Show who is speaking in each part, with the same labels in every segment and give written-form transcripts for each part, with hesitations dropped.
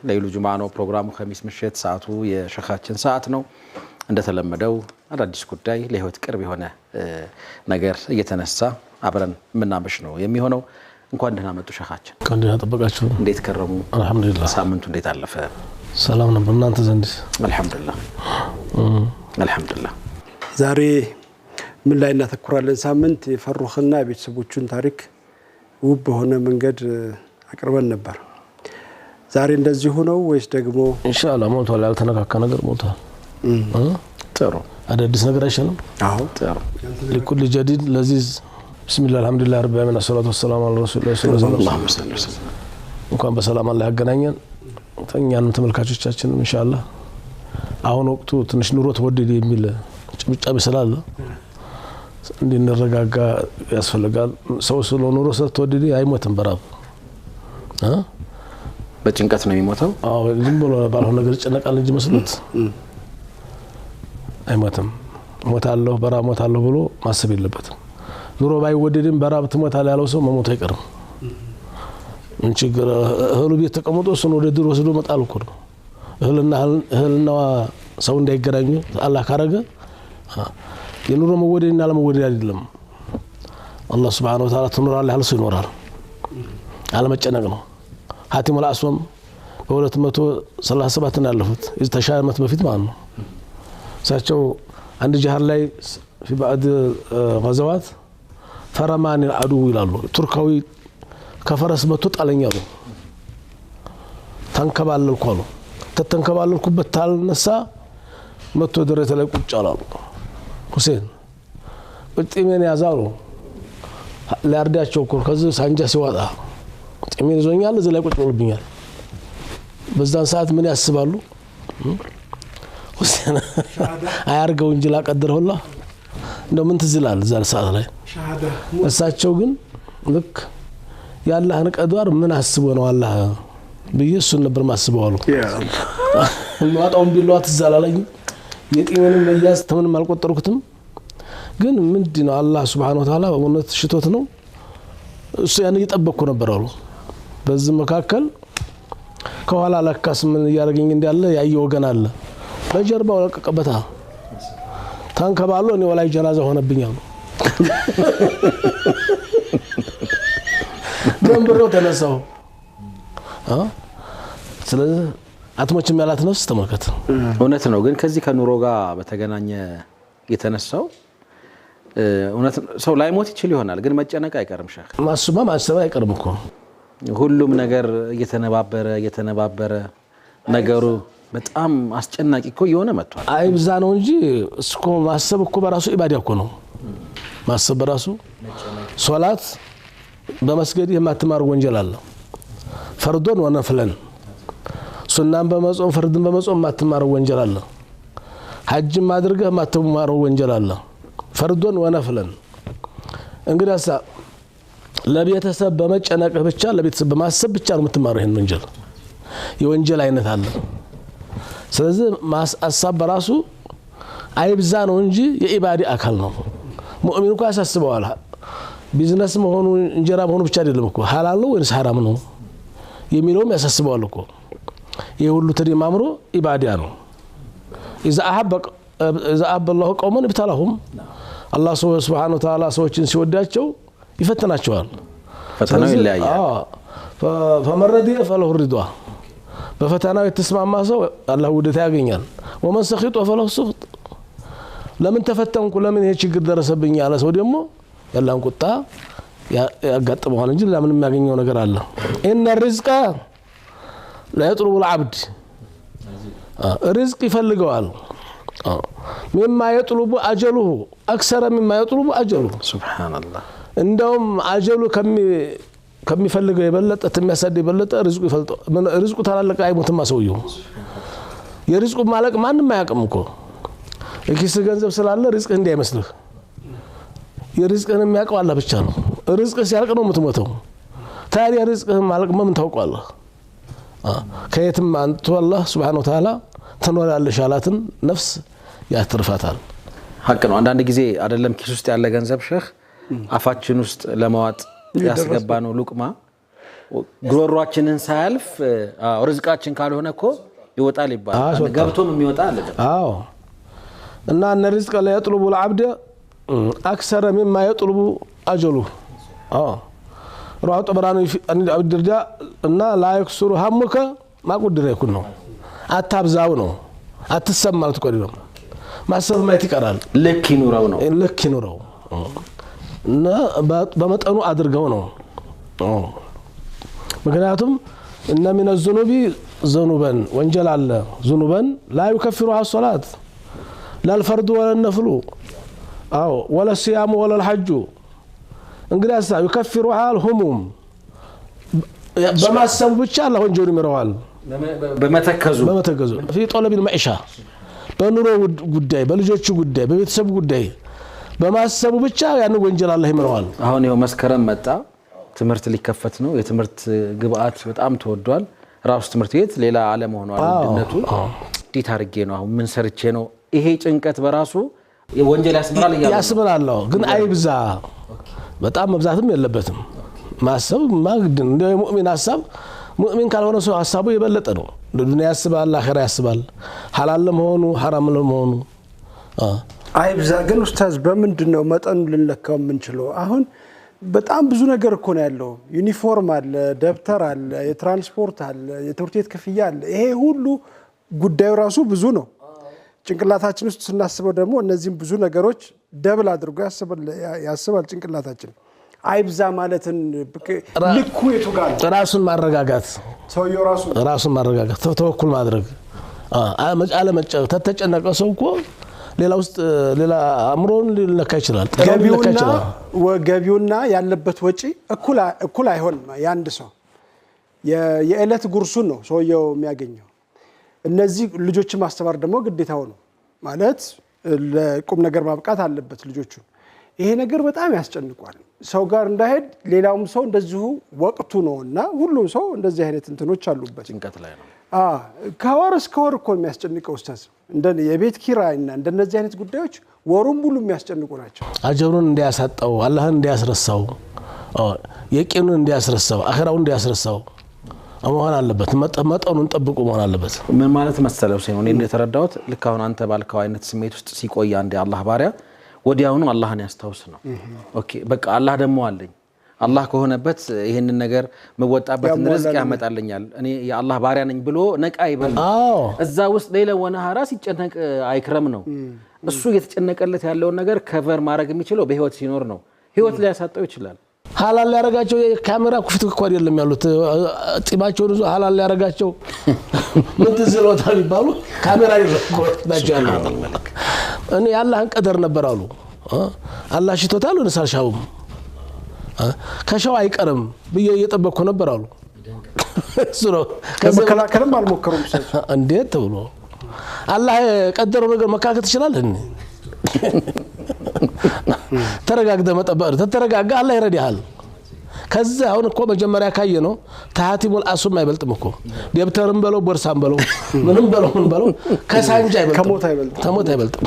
Speaker 1: ለይሉ ጁማ ነው ፕሮግራሙ ከሚስ ምሽት ሰዓቱ የሸኻችን ሰዓት ነው እንደተለመደው አዳዲስ ጉዳይ ለህይወት ቅርብ የሆነ ነገር እየተነሳ አብረን ምናመሽ ነው የሚሆነው እንኳን ደህና መጡ ሸኻችን
Speaker 2: እንኳን ደህና ተበቃችሁ
Speaker 1: እንዴት ከረሙ
Speaker 2: አልহামዱሊላህ
Speaker 1: ሳምንቱ እንዴት አለፈ
Speaker 2: ሰላም ነው በእናንተ ዘንድ
Speaker 1: አልহামዱሊላህ
Speaker 3: ዛሬ ምን ላይ እናተኩራለን ሳምንት የፈሩኽና የቤተሰቦቹን ታሪክ ውብ በሆነ መንገድ አቅርበን ነበር ዛሬ እንደዚህ ሆነው ወይስ ደግሞ
Speaker 2: ኢንሻአላህ ሞቷል ያልተነካካ ነገር ሞቷል ጥሩ አዳዲስ ነገር አይሸንም
Speaker 1: አዎ ጥሩ
Speaker 2: ለኩል ጀዲድ ለዚዝ ቢስሚላህ አልহামዱሊላህ ረብ ዓለሚን ሰላቱ ወሰላሙ ዐላ ረሱሊላህ ሰለላሁ ዐለይሂ ወሰለም እንኳን በሰላም አላህ ያገናኘን ተኛን ተመልካቾቻችን ኢንሻአላህ አሁን ወቅቱ ትንሽ ኑሮ ተወደደ የሚል ጭብጫብ ይሰላል እንድንረጋጋ ያስፈልጋል ሰው ስለ ኑሮ ተወደደ አይሞትም በራብ
Speaker 1: በጭንቀት ነው የሚሞተው
Speaker 2: አዎ ዝም ብሎ ባልሆነ ነገር ጨነቃል እንጂ መስሎት አይሞትም ሞታለሁ በራብ ሞታለሁ ብሎ ማሰብ የለበትም ኑሮ ባይወደድም በራብ ትሞታለህ ያለው ሰው መሞት አይቀርም እንጂ እህሉ ቤት ተቀምጦ እሱን ወደ ድር ወስዶ መጣል እኮ ነው እህልና ሰው እንዳይገናኙ አላህ ካረገ የኑሮ መወደድና ለመወደድ አይደለም አላህ Subhanahu Wa Ta'ala ትኖራለህ ያለው ሰው ይኖራል አለመጨነቅ ነው ሀቲም ወላስወም በ237 ነው ያለፉት ተሻመት በፊት ማለት ነው ሳቸው አንድ ጀሃር ላይ في بعض غزوات فرمان العدو ይላሉ ቱርካዊ ከፈረስ መቶ ጣለኛሉ ተንከባለልኩ አሉ ተተንከባለልኩበት ታልነሳ መቶ ደረተ ላይ ቁጭ አላሉ ሁሴን ጥሜን ያዛሉ ላርዳቸው እኮ ከዚህ ሳንጃ ሲዋጣ ጥሜን ይዞኛል እዚህ ላይ ቁጭ ብሎብኛል በዛን ሰዓት ምን ያስባሉ ሁሴን አያርገው እንጂ ላቀደረውላ እንደው ምን ትዝላል እዛ ሰዓት ላይ እሳቸው ግን ልክ ያላህን ቀዷር ምን አስቦ ነው አላህ በኢየሱስ ነበር ማስበው አሉ ማጣውን ቢሏት ዘላለኝ የጥሜንም ለያስ ተምን ማልቆጠርኩትም ግን ምንድነው አላህ Subhanahu Wa Ta'ala ወነት ሽቶት ነው እሱ ያን እየጠበቅኩ ነበር አሉ በዚህ መካከል ከኋላ ለካስ ምን ያርገኝ እንዳለ ያየ ወገን አለ በጀርባው ለቀቀበታ ታንከባሎ ነው ወላይ ጀናዛ ሆነብኝ አሉ ደምብሮ ተነሳው ስለዚህ አትሞችም ያላት ነፍስ ተመልከተ
Speaker 1: እውነት ነው ግን ከዚህ ከኑሮ ጋር በተገናኘ የተነሳው እውነት ሰው ላይሞት ይችል ይሆናል ግን መጨነቅ አይቀርም ሸኽ
Speaker 2: ማሰብ አይቀርም እኮ
Speaker 1: ሁሉም ነገር እየተነባበረ ነገሩ በጣም አስጨናቂ እኮ የሆነ መጥቷል
Speaker 2: አይብዛ ነው እንጂ እስኮ ማሰብ እኮ በራሱ ኢባዳ እኮ ነው ማሰብ በራሱ ሶላት በመስገድ የማትማር ወንጀል አለ ፈርዶን ወነፍለን ሱናን በመጾም ፈርድን በመጾም ማትማር ወንጀል አለ ሐጅ ማድረግ ማትማር ወንጀል አለ ፈርዶን ወነፍለን እንግዲያስ ለቤተሰብ በመጨነቅ ብቻ ለቤተሰብ በማሰብ ብቻ ነው የምትማረው ይሄን ወንጀል የወንጀል አይነት አለ ስለዚህ ማሳሰብ በራሱ አይብዛ ነው እንጂ የኢባዲ አካል ነው ሙእሚኑ ካሳስበዋል ቢዝነስ መሆኑ እንጀራ መሆኑ ብቻ አይደለም እኮ ሐላል ነው ወይስ ሐራም ነው የሚለውም ያሳስበዋል እኮ የሁሉ ተደማምሮ ኢባዲያ ነው اذا احب الله قوما ابتلاهم الله Subhanahu Wa Ta'ala ሰዎችን ሲወዳቸው ይፈተናቸዋል
Speaker 1: ፈተናው ይለያያል
Speaker 2: فمرد فله الرضا በፈተናው የተስማማ ሰው አላህ ውደታ ያገኛል ومن سخط فله السخط ለምን ተፈተንኩ ለምን ይሄ ችግር ደረሰብኝ ያለ ሰው ደግሞ ያላን ቁጣ ያጋጥመዋል እንጂ ለምን የሚያገኘው ነገር አለ ان الرزق لا يطلب العبد رزق يفلقوال مما يطلب اجله اكثر مما يطلب اجله
Speaker 1: سبحان الله
Speaker 2: እንደውም አጀሉ ከሚፈልገው የበለጠ ተሚያሳድ የበለጠ ሪዝቁ ይፈልጠው ሪዝቁ ታላለቀ አይሞትም ማሰውየው የሪዝቁ ማለቅ ማንንም አያውቅም እኮ እኪስ ገንዘብ ስላለ ሪዝቅ እንዳይመስልህ የሪዝቅን የሚያውቀው አላህ ብቻ ነው ሪዝቅ ሲያልቅ ነው የምትሞተው ታዲያ ሪዝቅን ማለቅ ምን ታውቃለህ ከየትም አንተ አላህ Subhanahu Wa Ta'ala ተኖራለሽ አላትን ነፍስ ያትርፋታል
Speaker 1: ሐቅ ነው አንዳንድ ጊዜ አይደለም ኪስ ውስጥ ያለ ገንዘብ ሸኽ አፋችን ውስጥ ለማዋጥ ያስገባ ነው ሉቅማ ጉሮሯችንን ሳያልፍ ርዝቃችን ካልሆነ እኮ ይወጣል ይባላል ገብቶም የሚወጣ አለ
Speaker 2: አዎ እና እነ ርዝቅ ላይ يطلب العبد اكثر مما يطلب اجله رواه الطبراني عن ابي الدرداء እና لا يكسر همك ما قدر يكون ነው አታብዛው ነው አትሰማልት ቆዲ ነው ማሰብ ማይት ይቀራል
Speaker 1: ልክ ይኑረው ነው
Speaker 2: ልክ ይኑረው እና በመጠኑ አድርገው ነው ምክንያቱም እና من الذنوب ذنوبا ወንጀል አለ ذنوبا لا يكفرها الصلاه لا الفرض ولا النفل ولا الصيام ولا الحج እንግዲህ يكفرها الهموم በማሰብ ብቻ አላህ ወንጀል ይምረዋል በመተከዙ في طلب المعيشه በኑሮ ጉዳይ በልጆቹ ጉዳይ በቤተሰብ ጉዳይ በማሰቡ ብቻ ያን ወንጀል አላህ ይምረዋል
Speaker 1: አሁን ይሄው መስከረም መጣ ትምርት ሊከፈት ነው የትምርት ግብአት በጣም ተወዷል ራስ ትምርት ቤት ሌላ ዓለም ሆኗል እንደነቱ ዲት አርጌ ነው አሁን ምን ሰርቼ ነው ይሄ ጭንቀት በራሱ ወንጀል ያስብላል ግን አይብዛ በጣም መብዛትም የለበትም ማሰብ ማግድ እንደ ሙእሚን ሐሳብ ሙእሚን ካልሆነ ሰው ሐሳቡ የበለጠ ነው ለዱንያ ያስባል አኺራ ያስባል ሐላል ለመሆኑ ሐራም ለመሆኑ
Speaker 3: አይብዛ ግን ኡስታዝ በምንድነው መጠኑ ልንለካው የምንችለው አሁን በጣም ብዙ ነገር እኮ ነው ያለው ዩኒፎርም አለ ደብተር አለ የትራንስፖርት አለ የትምህርት ቤት ክፍያ አለ ይሄ ሁሉ ጉዳዩ ራሱ ብዙ ነው ጭንቅላታችን ውስጥ ስናስበው ደግሞ እነዚህም ብዙ ነገሮች ደብል አድርጎ ያስባል ጭንቅላታችን አይብዛ ማለትን ልኩ የቱ ጋር
Speaker 2: ራሱን ማረጋጋት
Speaker 3: ሰውየው
Speaker 2: ራሱን ማረጋጋት ተወኩል ማድረግ አለ መጨ ተጨነቀ ሰው እኮ ሌላ ውስጥ ሌላ አምሮን ሊለካ ይችላል
Speaker 3: ገቢውና ያለበት ወጪ እኩል አይሆንም ያንድ ሰው የእለት ጉርሱን ነው ሰውየው የሚያገኘው እነዚህ ልጆችን ማስተማር ደግሞ ግዴታው ነው ማለት ለቁም ነገር ማብቃት አለበት ልጆቹን ይሄ ነገር በጣም ያስጨንቋል ሰው ጋር እንዳይሄድ ሌላውም ሰው እንደዚሁ ወቅቱ ነውና ሁሉም ሰው እንደዚህ አይነት እንትኖች አሉበት
Speaker 1: ጭንቀት ላይ ነው
Speaker 3: ከወር እስከ ወር እኮ የሚያስጨንቀው ኡስታዝ እንደ የቤት ኪራይና እንደነዚህ አይነት ጉዳዮች ወሩን ሙሉ የሚያስጨንቁ ናቸው
Speaker 2: አጀሩን እንዲያሳጣው አላህን እንዲያስረሳው የቂኑን እንዲያስረሳው አኺራውን እንዲያስረሳው መሆን አለበት መጠኑን ጠብቆ መሆን አለበት
Speaker 1: ምን ማለት መሰለው ሲሆን እኔ እንደተረዳሁት ልክ አሁን አንተ ባልከው አይነት ስሜት ውስጥ ሲቆይ አንዴ አላህ ባሪያ ወዲያውኑ አላህን ያስታውስ ነው ኦኬ በቃ አላህ ደሞ አለኝ አላህ ከሆነበት ይሄንን ነገር መወጣበት ርዝቅ ያመጣልኛል እኔ የአላህ ባሪያ ነኝ ብሎ ነቃ ይበል እዛ ውስጥ ሌላ ወነሃራ ሲጨነቅ አይክረም ነው እሱ የተጨነቀለት ያለውን ነገር ከቨር ማድረግ የሚችለው በህይወት ሲኖር ነው ህይወት ላይ ያሳጣው ይችላል ሐላል ያረጋቸው የካሜራ ኩፍት እኮ አይደለም ያሉት ጢባቸው ነው ሐላል ያረጋቸው ምን ትዝሎታል ይባሉ ካሜራ ይረኮ ባጃና እኔ አላህን ቀደር ነበር አሉ አላህ ሽቶታል ወንሳልሻውም ከሻው አይቀርም በየ እየጠበቅኩ ነበር አሉ እሱ ነው
Speaker 3: ከመከላከልም አልሞከሩም ሰው
Speaker 2: እንዴት ተብሎ አላህ ቀደረው ነገር መካከት ይችላል እንዴ ተረጋግደ መጠበቅ ተተረጋጋ አላህ ይረዳሃል ከዛ አሁን እኮ መጀመሪያ ካየ ነው ታሃቲሙል አሱም አይበልጥም እኮ ደብተርም በለው ቦርሳም በለው ምንም በለው ከሳንጃ አይበልጥም ከሞት አይበልጥም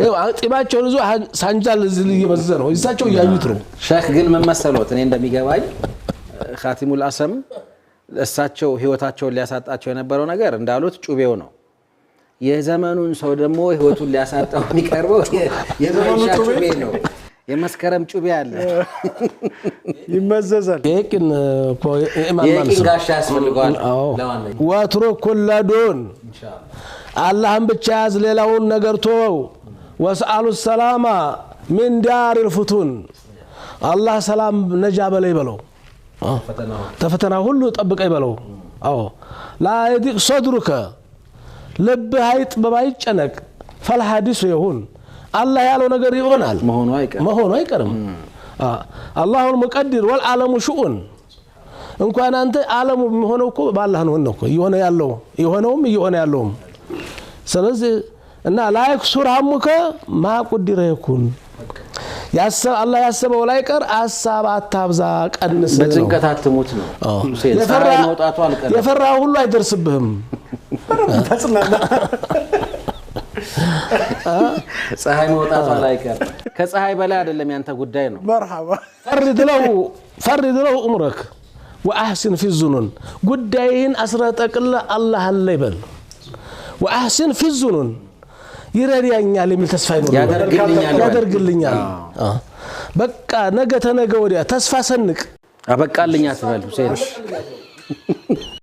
Speaker 2: ይሄው አጥባቸው ልዙ ሳንጃል እዚህ እየበዘነው እሳቸው ያዩት ነው
Speaker 1: ሼክ ግን ምን መሰሎት እኔ እንደሚገባኝ ኻቲሙል አሰም እሳቸው ህይወታቸውን ሊያሳጣቸው የነበረው ነገር እንዳሉት ጩቤው ነው የዘመኑን ሰው ደግሞ ህይወቱን ሊያሳጣው የሚቀርበው የዘመኑ ጩቤ ነው የመስከረም ጩቤ አለ
Speaker 3: ይመዘዛል
Speaker 2: የቂን
Speaker 1: ጋሻ ያስፈልጋል ለማንኛውም
Speaker 2: ወትሮ ኩላዶን አላህን ብቻ ያዝ ሌላውን ነገር ተወው ወስአሉ ሰላማ من دار الفتون الله سلام نجا بلاي بلو تفتنا ሁሉ ጠብቀይ በለው لا يضيق صدرك ልብ አይጥበብ አይጨነቅ فالحديث يهون الله ያለው ነገር ይሆናል መሆኑ አይቀርም الله المقدر والعالم شؤون እንኳን አንተ ዓለሙ የሚሆነው እኮ በአላህ ነው እኮ ይሆነ ያለው ስለዚህ እና لا يكسر همك ما قدر يكون ያሰብ አላህ ያሰበው ላይ ቀር አሳብ አታብዛ ቀንስ ነው
Speaker 1: በጭንቀት አትሞት ነው ፀሐይ መውጣቱ አልቀረም
Speaker 2: የፈራው ሁሉ አይደርስብህም
Speaker 3: ተጽናና
Speaker 1: ፀሐይ መውጣቱ አላይቀር ከፀሐይ በላይ አይደለም ያንተ ጉዳይ ነው
Speaker 2: مرحبا فرد له امرك وأحسن في الظنون قداين أسرتك الله الله اللي بل وأحسن في الظنون يراني على من تسفاين يا درج اللينيال بقى نجت نجودي تسفى سنك
Speaker 1: أبقى اللي يعتبر حسين